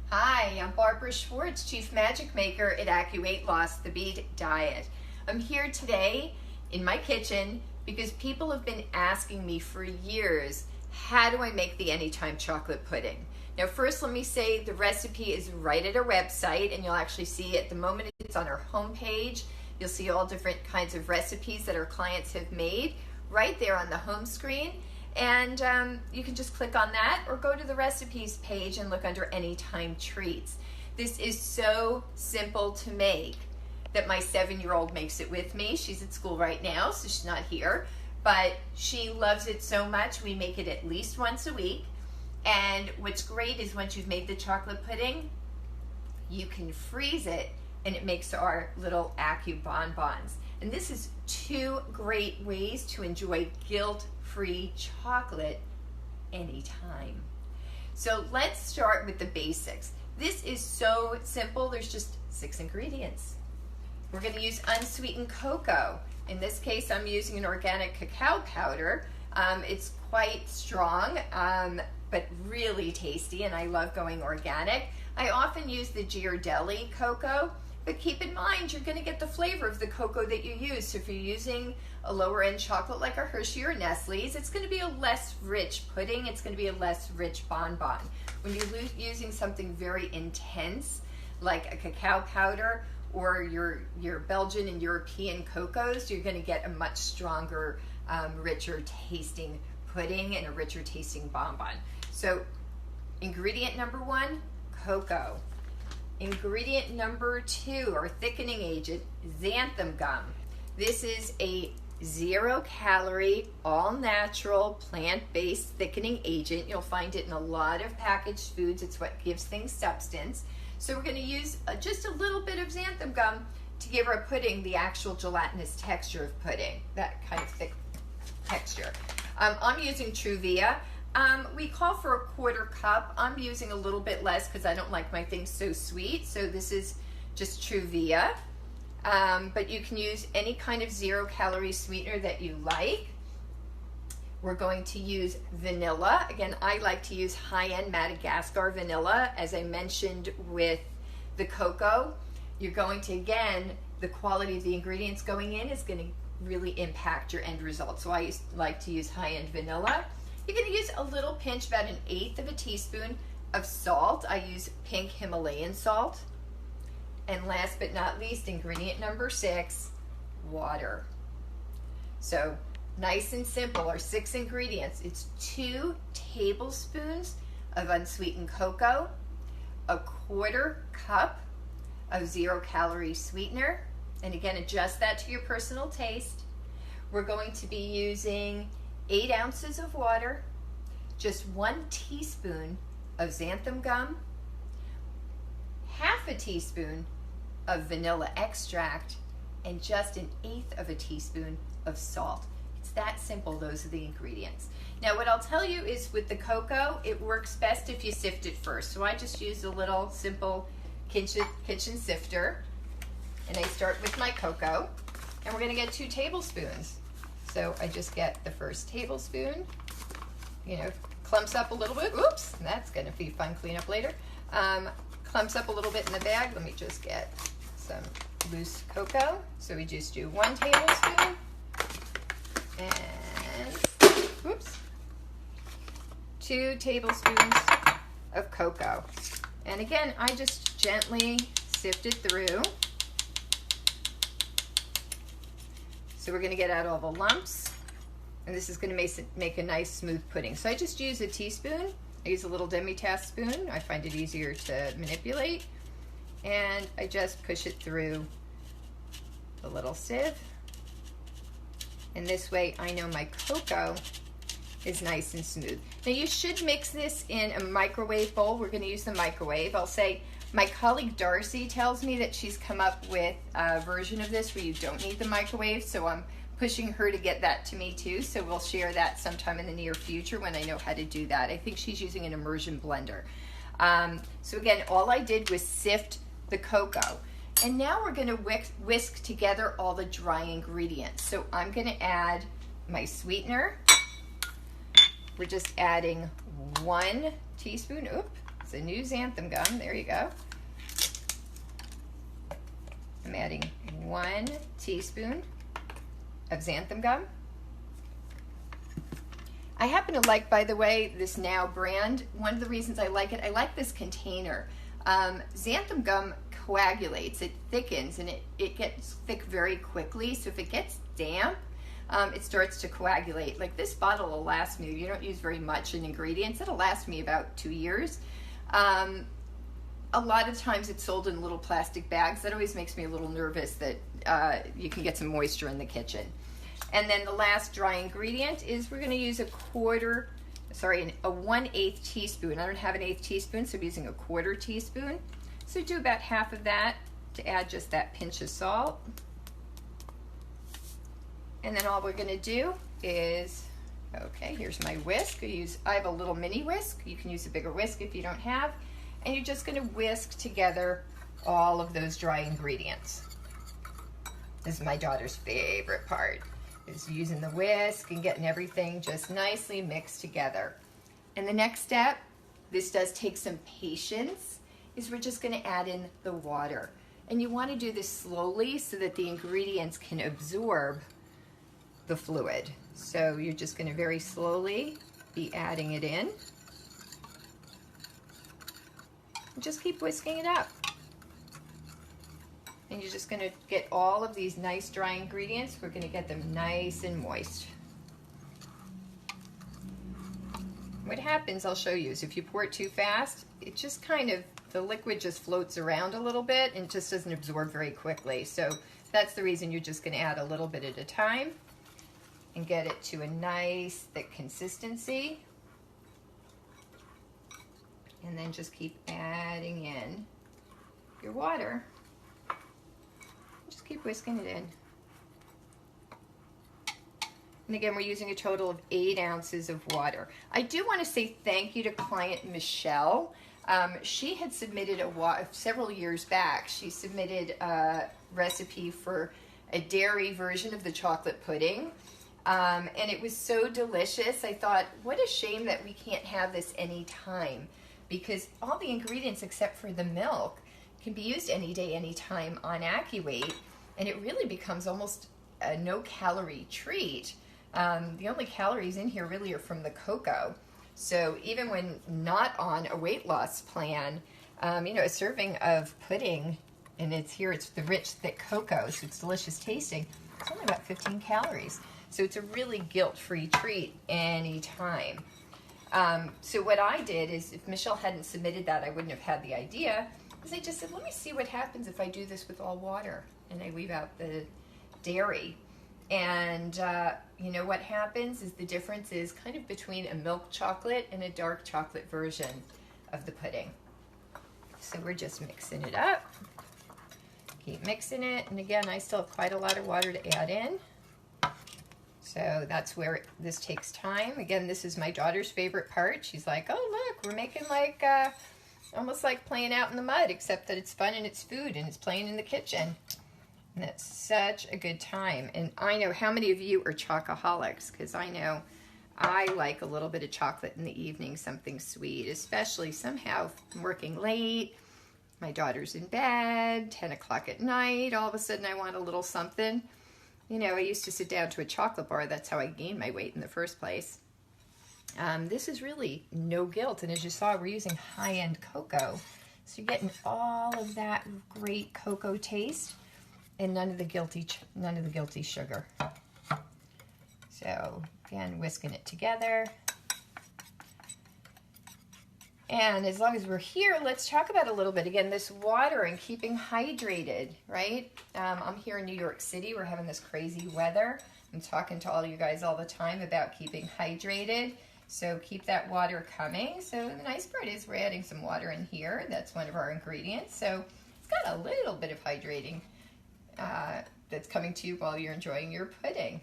Hi, I'm Barbara Schwartz, Chief Magic Maker at AccuWeight Loss, the Bead Diet. I'm here today in my kitchen because people have been asking me for years, how do I make the Anytime chocolate pudding? Now first let me say the recipe is right at our website, and you'll actually see at the moment it's on our homepage. You'll see all different kinds of recipes that our clients have made right there on the home screen. And you can just click on that or go to the recipes page and look under Anytime Treats. This is so simple to make that my 7-year-old makes it with me. She's at school right now, so she's not here, but she loves it so much we make it at least once a week. And what's great is once you've made the chocolate pudding, you can freeze it and it makes our little Accu bonbons. And this is 2 great ways to enjoy guilt-free chocolate anytime. So let's start with the basics. This is so simple. There's just 6 ingredients. We're going to use unsweetened cocoa. In this case, I'm using an organic cacao powder. It's quite strong, but really tasty, and I love going organic. I often use the Ghirardelli cocoa, but keep in mind you're going to get the flavor of the cocoa that you use. So if you're using a lower end chocolate like a Hershey or Nestle's, it's going to be a less rich pudding. It's going to be a less rich bonbon. When you're using something very intense like a cacao powder or your Belgian and European cocoas, you're going to get a much stronger, richer tasting pudding and a richer tasting bonbon. So ingredient number 1, cocoa. Ingredient number 2, or thickening agent, xanthan gum. This is a 0-calorie, all-natural, plant-based thickening agent. You'll find it in a lot of packaged foods. It's what gives things substance. So we're going to use just a little bit of xanthan gum to give our pudding the actual gelatinous texture of pudding, that kind of thick texture. I'm using Truvia. We call for a 1/4 cup. I'm using a little bit less because I don't like my things so sweet. So this is just Truvia. But you can use any kind of 0-calorie sweetener that you like. We're going to use vanilla. Again, I like to use high-end Madagascar vanilla. As I mentioned with the cocoa, you're going to, again, the quality of the ingredients going in is going to really impact your end result. So I like to use high-end vanilla. You're going to use a little pinch, about 1/8 of a teaspoon of salt. I use pink Himalayan salt. And last but not least, ingredient number 6, water. So nice and simple, our 6 ingredients. It's 2 tablespoons of unsweetened cocoa, a 1/4 cup of 0-calorie sweetener, and again, adjust that to your personal taste. We're going to be using 8 ounces of water, just 1 teaspoon of xanthan gum, half a teaspoon of vanilla extract, and just 1/8 of a teaspoon of salt. It's that simple. Those are the ingredients. Now what I'll tell you is with the cocoa, it works best if you sift it first. So I just used a little simple kitchen sifter, and I start with my cocoa, and we're going to get 2 tablespoons. So I just get the first tablespoon, clumps up a little bit. Oops, that's going to be fun cleanup later. Clumps up a little bit in the bag. Let me just get some loose cocoa. So we just do 1 tablespoon and, whoops, 2 tablespoons of cocoa. And again, I just gently sift it through. So we're going to get out all the lumps, and this is going to make a nice smooth pudding. So I just use a teaspoon. I use a little demi-tasse spoon. I find it easier to manipulate. And I just push it through the little sieve. And this way I know my cocoa is nice and smooth. Now you should mix this in a microwave bowl. We're going to use the microwave. I'll say my colleague Darcy tells me that she's come up with a version of this where you don't need the microwave, so I'm pushing her to get that to me too, so we'll share that sometime in the near future when I know how to do that. I think she's using an immersion blender. So again, all I did was sift the cocoa. And now we're going to whisk together all the dry ingredients. So I'm going to add my sweetener. We're just adding 1 teaspoon. Oops, It's a new xanthan gum. There you go. I'm adding 1 teaspoon of xanthan gum. I happen to like, by the way, this Now brand. One of the reasons I like it, I like this container. Xanthan gum coagulates, it thickens, and it gets thick very quickly. So if it gets damp, it starts to coagulate. Like this bottle will last me, you don't use very much in ingredients, it'll last me about 2 years. A lot of times it's sold in little plastic bags. That always makes me a little nervous that you can get some moisture in the kitchen. And then the last dry ingredient is we're going to use a 1/8 teaspoon. I don't have an 1/8 teaspoon, so I'm using a 1/4 teaspoon. So do about half of that to add just that pinch of salt. And then all we're going to do is, okay, here's my whisk. I have a little mini whisk. You can use a bigger whisk if you don't have. And you're just going to whisk together all of those dry ingredients. This is my daughter's favorite part, is using the whisk and getting everything just nicely mixed together. And the next step, this does take some patience, is we're just going to add in the water. And you want to do this slowly so that the ingredients can absorb the fluid. So you're just going to very slowly be adding it in. And just keep whisking it up. And you're just going to get all of these nice dry ingredients. We're going to get them nice and moist. What happens, I'll show you, is if you pour it too fast, it just kind of, the liquid just floats around a little bit and just doesn't absorb very quickly. So that's the reason you're just going to add a little bit at a time and get it to a nice thick consistency. And then just keep adding in your water. Just keep whisking it in. And again, we're using a total of 8 ounces of water. I do want to say thank you to client Michelle. She had submitted several years back, she submitted a recipe for a dairy version of the chocolate pudding. And it was so delicious. I thought, what a shame that we can't have this anytime, because all the ingredients except for the milk can be used any day, anytime on AccuWeight, and it really becomes almost a no-calorie treat. The only calories in here really are from the cocoa. So even when not on a weight loss plan, you know, a serving of pudding, and it's the rich, thick cocoa, so it's delicious tasting, it's only about 15 calories. So it's a really guilt-free treat anytime. So what I did is, if Michelle hadn't submitted that, I wouldn't have had the idea, because I just said, let me see what happens if I do this with all water, and I leave out the dairy. And you know what happens is the difference is kind of between a milk chocolate and a dark chocolate version of the pudding. So we're just mixing it up. Keep mixing it, and again, I still have quite a lot of water to add in. So that's where this takes time. Again, this is my daughter's favorite part. She's like, oh look, we're making like, almost like playing out in the mud, except that it's fun and it's food and it's playing in the kitchen. And that's such a good time. And I know how many of you are chocoholics, because I know I like a little bit of chocolate in the evening, something sweet, especially somehow I'm working late, my daughter's in bed, 10 o'clock at night, all of a sudden I want a little something. You know, I used to sit down to a chocolate bar. That's how I gained my weight in the first place. This is really no guilt. And as you saw, we're using high-end cocoa. So you're getting all of that great cocoa taste and none of the guilty sugar. So again, whisking it together. And as long as we're here, let's talk about a little bit, again, this water and keeping hydrated, right? I'm here in New York City. We're having this crazy weather. I'm talking to all you guys all the time about keeping hydrated. So keep that water coming. So the nice part is we're adding some water in here. That's one of our ingredients. So it's got a little bit of hydrating that's coming to you while you're enjoying your pudding.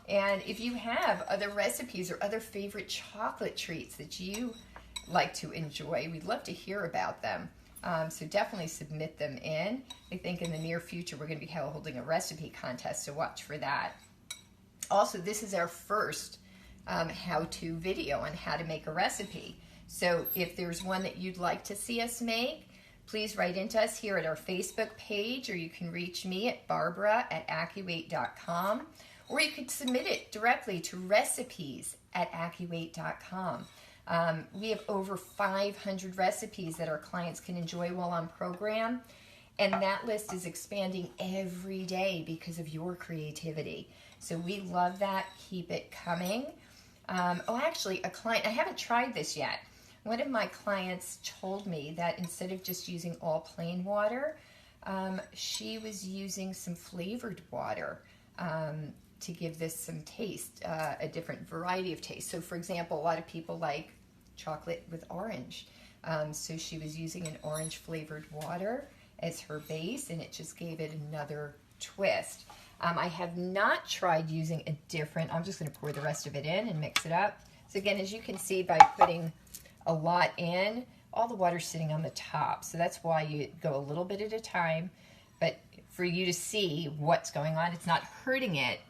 And if you have other recipes or other favorite chocolate treats that you like to enjoy, we'd love to hear about them. So definitely submit them in. I think in the near future we're going to be holding a recipe contest, so watch for that. Also, this is our first how-to video on how to make a recipe. So if there's one that you'd like to see us make, please write into us here at our Facebook page, or you can reach me at barbara@AccuWeight.com, or you could submit it directly to recipes@AccuWeight.com. We have over 500 recipes that our clients can enjoy while on program, and that list is expanding every day because of your creativity. So we love that. Keep it coming. Actually, a client, I haven't tried this yet. One of my clients told me that instead of just using all plain water, she was using some flavored water to give this some taste, a different variety of taste. So for example, a lot of people like chocolate with orange. So she was using an orange flavored water as her base, and it just gave it another twist. I have not tried using a different, I'm just going to pour the rest of it in and mix it up. So again, as you can see, by putting a lot in, all the water's sitting on the top. So that's why you go a little bit at a time. But for you to see what's going on, it's not hurting it.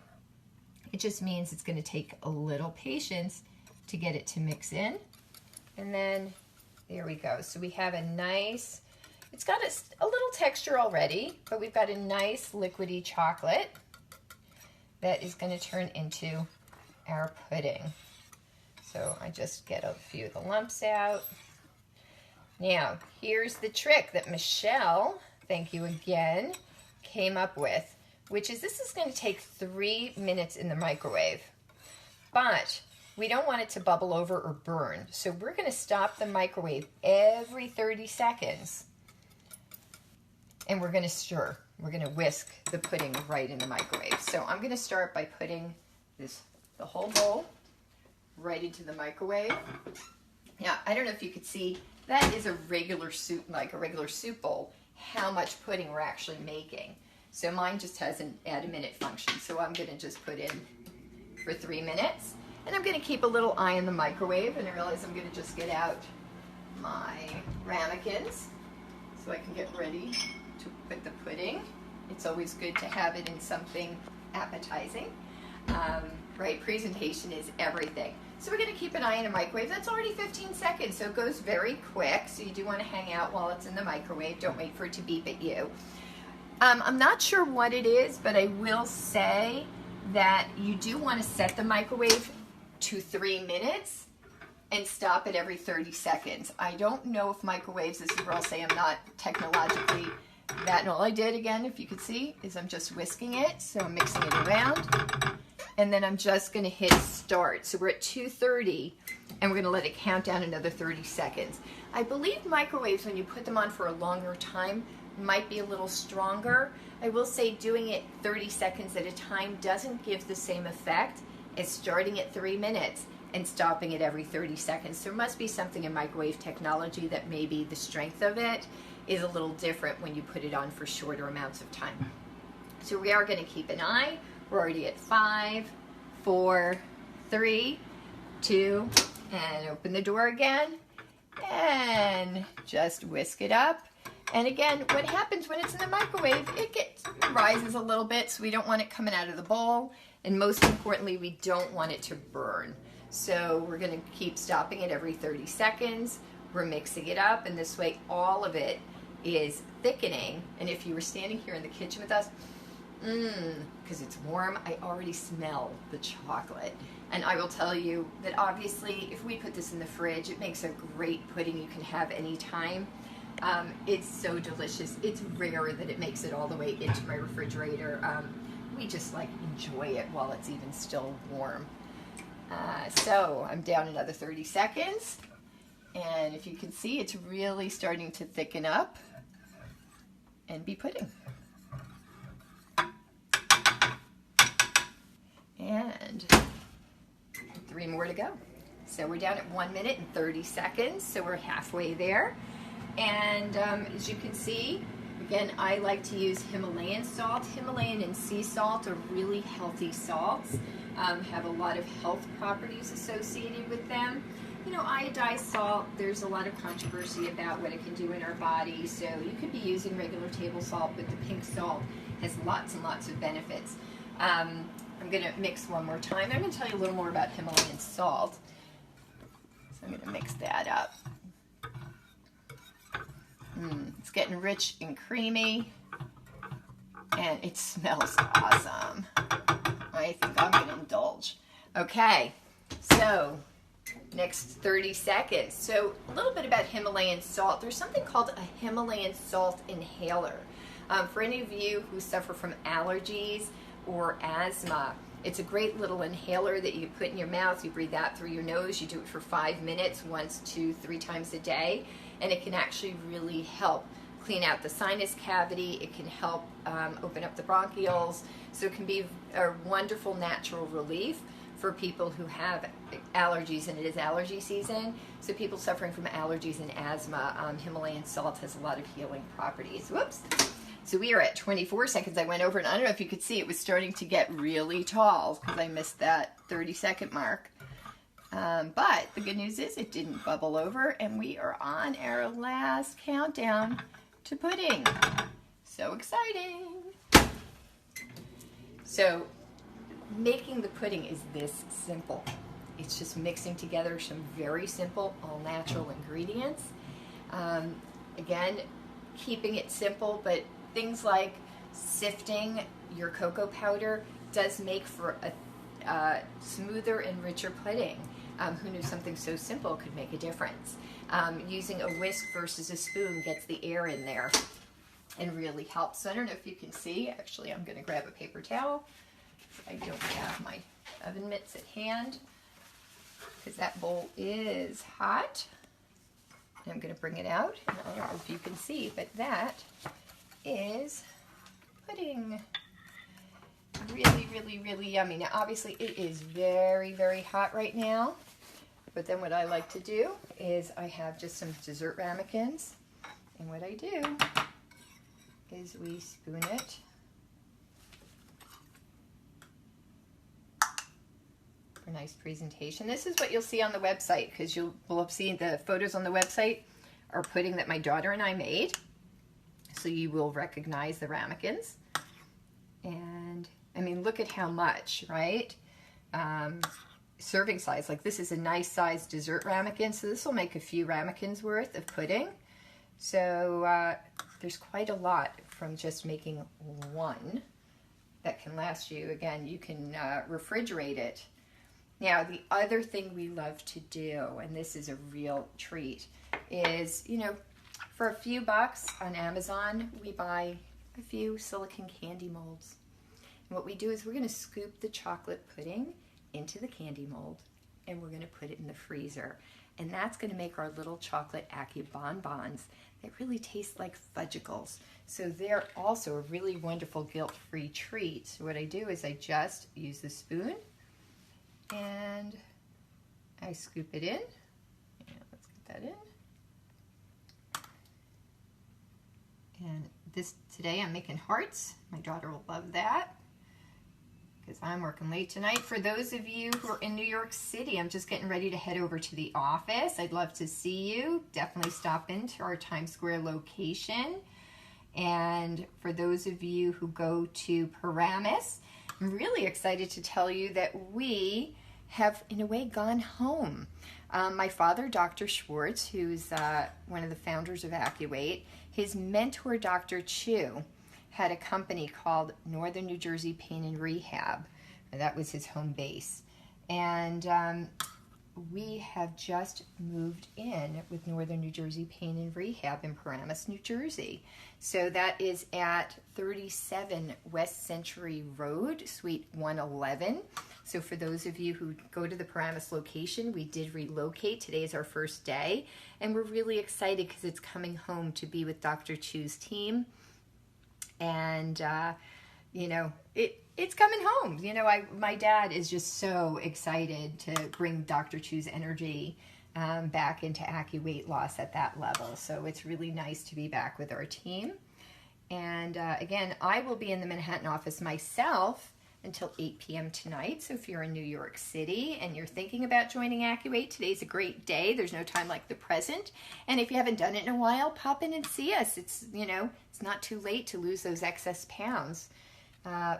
It just means it's going to take a little patience to get it to mix in. And then there we go. So we have a nice, it's got a little texture already, but we've got a nice liquidy chocolate that is going to turn into our pudding. So I just get a few of the lumps out. Now, here's the trick that Michelle, thank you again, came up with, which is this is going to take 3 minutes in the microwave. But we don't want it to bubble over or burn. So we're going to stop the microwave every 30 seconds. And we're going to stir. We're going to whisk the pudding right in the microwave. So I'm going to start by putting the whole bowl right into the microwave. Now, I don't know if you could see, that is a regular soup, like a regular soup bowl, how much pudding we're actually making. So mine just has an add a minute function. So I'm going to just put in for 3 minutes. And I'm going to keep a little eye in the microwave, and I realize I'm going to just get out my ramekins so I can get ready to put the pudding. It's always good to have it in something appetizing. Right? Presentation is everything. So we're going to keep an eye in the microwave. That's already 15 seconds, so it goes very quick. So you do want to hang out while it's in the microwave. Don't wait for it to beep at you. I'm not sure what it is, but I will say that you do want to set the microwave to 3 minutes and stop it every 30 seconds. I don't know if microwaves, this is where I'll say I'm not technologically that, and all I did again, if you could see, is I'm just whisking it, so I'm mixing it around, and then I'm just going to hit start. So we're at 2:30, and we're going to let it count down another 30 seconds. I believe microwaves, when you put them on for a longer time, might be a little stronger. I will say doing it 30 seconds at a time doesn't give the same effect as starting at 3 minutes and stopping it every 30 seconds. There must be something in microwave technology that maybe the strength of it is a little different when you put it on for shorter amounts of time. So we are going to keep an eye. We're already at 5, 4, 3, 2, and open the door again, and just whisk it up. And again, what happens when it's in the microwave, it rises a little bit, so we don't want it coming out of the bowl. And most importantly, we don't want it to burn. So we're going to keep stopping it every 30 seconds. We're mixing it up, and this way all of it is thickening. And if you were standing here in the kitchen with us, because it's warm, I already smell the chocolate. And I will tell you that obviously if we put this in the fridge, it makes a great pudding you can have anytime. It's so delicious. It's rare that it makes it all the way into my refrigerator. We just like enjoy it while it's even still warm. So I'm down another 30 seconds. And if you can see, it's really starting to thicken up and be pudding. And 3 more to go. So we're down at 1 minute and 30 seconds. So we're halfway there. And as you can see, again, I like to use Himalayan salt. Himalayan and sea salt are really healthy salts, have a lot of health properties associated with them. You know, iodized salt, there's a lot of controversy about what it can do in our body. So you could be using regular table salt, but the pink salt has lots and lots of benefits. I'm going to mix one more time. I'm going to tell you a little more about Himalayan salt. So I'm going to mix that up. It's getting rich and creamy, and it smells awesome. I think I'm going to indulge. Okay, so next 30 seconds. So a little bit about Himalayan salt. There's something called a Himalayan salt inhaler. For any of you who suffer from allergies or asthma, it's a great little inhaler that you put in your mouth. You breathe out through your nose. You do it for 5 minutes, once to 3 times a day, and it can actually really help clean out the sinus cavity. It can help open up the bronchioles. So it can be a wonderful natural relief for people who have allergies, and it is allergy season. So people suffering from allergies and asthma, Himalayan salt has a lot of healing properties. Whoops. So we are at 24 seconds. I went over, and I don't know if you could see, it was starting to get really tall because I missed that 30-second mark. But the good news is it didn't bubble over, and we are on our last countdown to pudding. So exciting. So making the pudding is this simple. It's just mixing together some very simple, all natural ingredients. Again, keeping it simple, but things like sifting your cocoa powder does make for a smoother and richer pudding. Who knew something so simple could make a difference? Using a whisk versus a spoon gets the air in there and really helps. So I don't know if you can see. Actually, I'm going to grab a paper towel. I don't have my oven mitts at hand because that bowl is hot. And I'm going to bring it out. And I don't know if you can see, but that is pudding. Really, really, really yummy. Now, obviously, it is very, very hot right now. But then what I like to do is I have just some dessert ramekins. And what I do is we spoon it for a nice presentation. This is what you'll see on the website, because you will have seen the photos on the website are pudding that my daughter and I made. So you will recognize the ramekins. And I mean, look at how much, right? Serving size, like this is a nice sized dessert ramekin, so this will make a few ramekins worth of pudding. So there's quite a lot from just making one that can last you. Again, you can refrigerate it. Now, the other thing we love to do, and this is a real treat, is, you know, for a few bucks on Amazon, we buy a few silicone candy molds. And what we do is we're going to scoop the chocolate pudding into the candy mold, and we're going to put it in the freezer. And that's going to make our little chocolate Accu bonbons that really taste like fudgicles. So they're also a really wonderful guilt-free treat. So what I do is I just use the spoon and I scoop it in. Yeah, let's get that in. And this today I'm making hearts. My daughter will love that because I'm working late tonight. For those of you who are in New York City, I'm just getting ready to head over to the office. I'd love to see you. Definitely stop into our Times Square location. And for those of you who go to Paramus, I'm really excited to tell you that we have, in a way, gone home. My father, Dr. Schwartz, who's one of the founders of AccuWeight, his mentor, Dr. Chu, had a company called Northern New Jersey Pain and Rehab. And that was his home base. And we have just moved in with Northern New Jersey Pain and Rehab in Paramus, New Jersey. So that is at 37 West Century Road, Suite 111. So for those of you who go to the Paramus location, we did relocate. Today is our first day, and we're really excited because it's coming home to be with Dr. Chu's team. And, you know, it's coming home. You know, my dad is just so excited to bring Dr. Chu's energy back into AccuWeight loss at that level. So it's really nice to be back with our team. And again, I will be in the Manhattan office myself until 8 p.m. tonight. So if you're in New York City and you're thinking about joining AccuWeight, today's a great day. There's no time like the present. And if you haven't done it in a while, pop in and see us. It's, you know, it's not too late to lose those excess pounds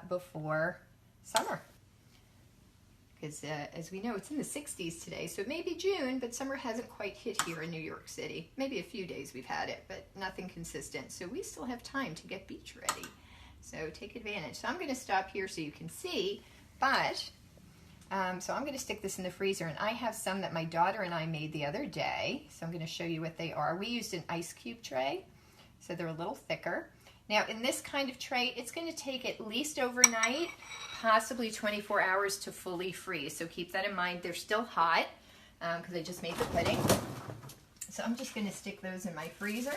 before summer. because as we know, it's in the 60s today, so it may be June, but summer hasn't quite hit here in New York City. Maybe a few days we've had it, but nothing consistent, so we still have time to get beach ready. So take advantage. So I'm going to stop here so you can see, but so I'm going to stick this in the freezer, and I have some that my daughter and I made the other day, so I'm going to show you what they are. We used an ice cube tray, so they're a little thicker. Now in this kind of tray, it's going to take at least overnight, possibly 24 hours to fully freeze. So keep that in mind. They're still hot because I just made the pudding. So I'm just going to stick those in my freezer.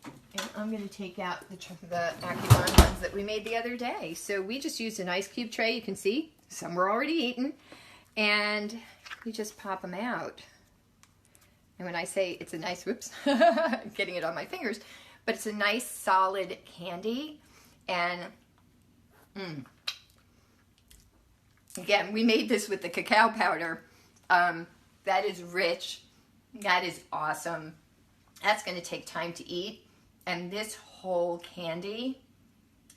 And I'm going to take out the Acuon ones that we made the other day. So we just used an ice cube tray. You can see some were already eaten. And we just pop them out. And when I say it's a nice, whoops, getting it on my fingers, but it's a nice solid candy. And again, we made this with the cacao powder. That is rich. That is awesome. That's going to take time to eat. And this whole candy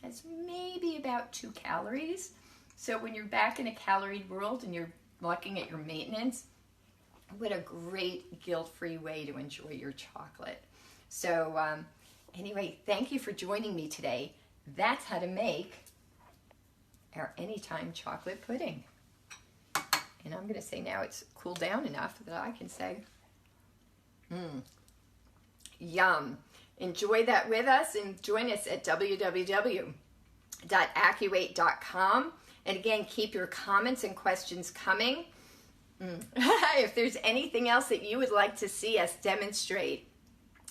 has maybe about 2 calories. So when you're back in a calorie world and you're looking at your maintenance, what a great guilt-free way to enjoy your chocolate. So anyway, thank you for joining me today. That's how to make our anytime chocolate pudding. And I'm going to say now it's cooled down enough that I can say, yum. Enjoy that with us and join us at www.accuweight.com. And again, keep your comments and questions coming. If there's anything else that you would like to see us demonstrate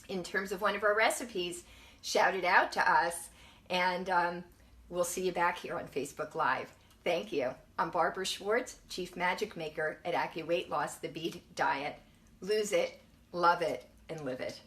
in terms of one of our recipes, shout it out to us, and we'll see you back here on Facebook Live. Thank you. I'm Barbara Schwartz, Chief Magic Maker at AccuWeight Loss, the Beat Diet. Lose it, love it, and live it.